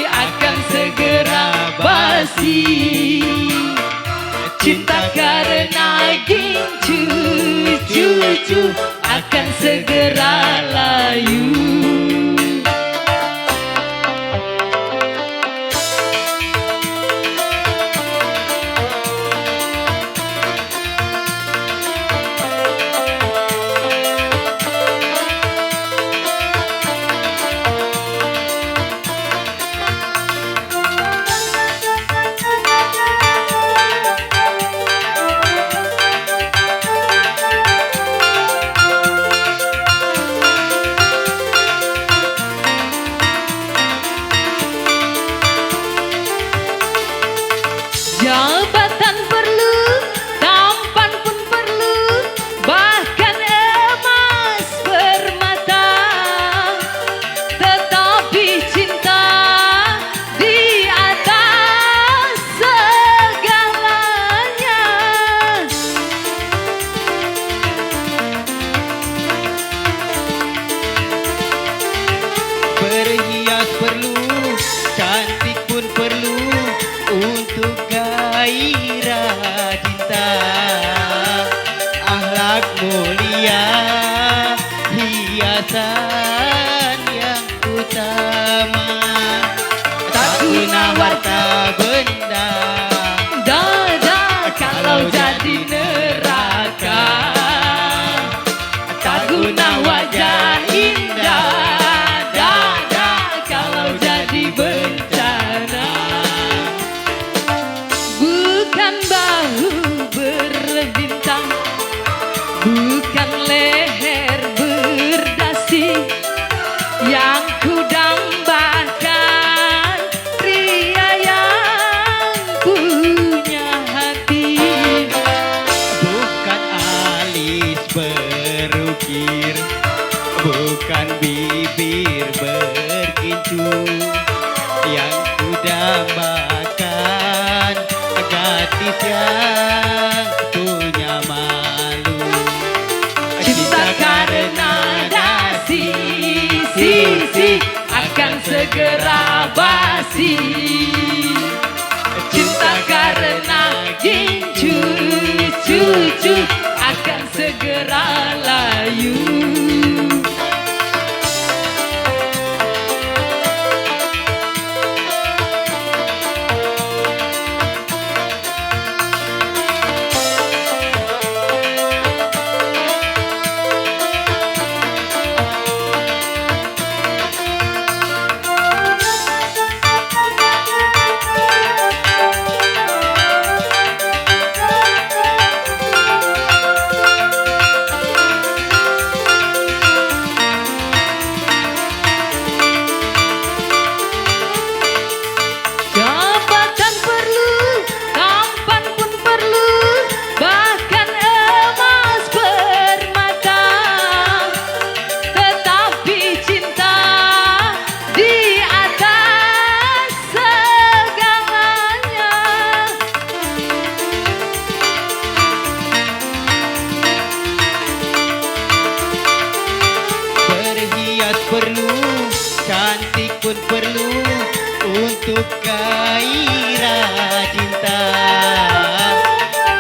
akan segera basi. Cinta karena gincu, cucu akan segera layu. Jabatan perlu, tampan pun perlu, bahkan emas permata. Tetapi cinta di atas segalanya. Berhias perlu, cantik pun perlu untuk gairah cinta. Akhlak mulia, hiasan yang utama. Tak guna harta benda, Dada kalau jadi neraka. Tak guna wajah indah, dada kalau jadi bencana. Bukan bahu berbintang, bukan leher berdasi, yang kudambakan pria yang punya hati. bukan alis berukir, bukan bibir berkincu. Yang kudambakan gadis yang punya malu. Cinta karena dasi, si akan segera basi. Cinta karena gincu, cucu akan segera layu. Jabatan perlu, tampan pun perlu, bahkan emas permata. Tetapi cinta di atas segalanya. Berhias perlu, cantik pun perlu untuk gairah cinta.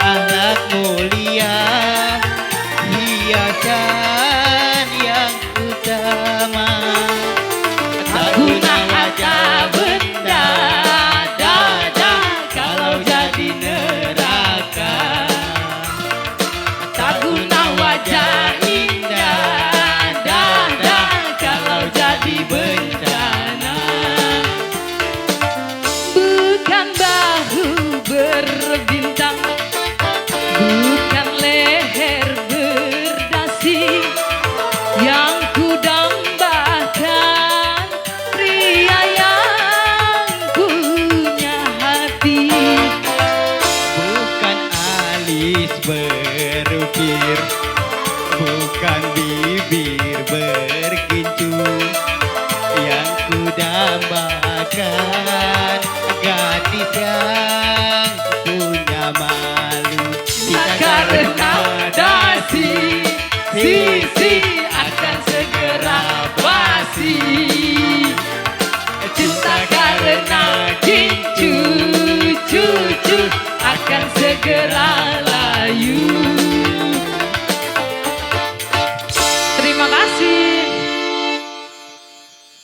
Akhlak mulia, hiasan yang utama. Tak guna Harta benda, dada kalau jadi neraka. Tak guna wajah indah, dada kalau jadi bencana. Bukan bahu berbintang, bukan leher berdasi, yang kudambakan pria yang punya hati. bukan alis berukir, bukan bibir berkincu. Yang kudambakan gadis yang punya malu. Karena dasi, si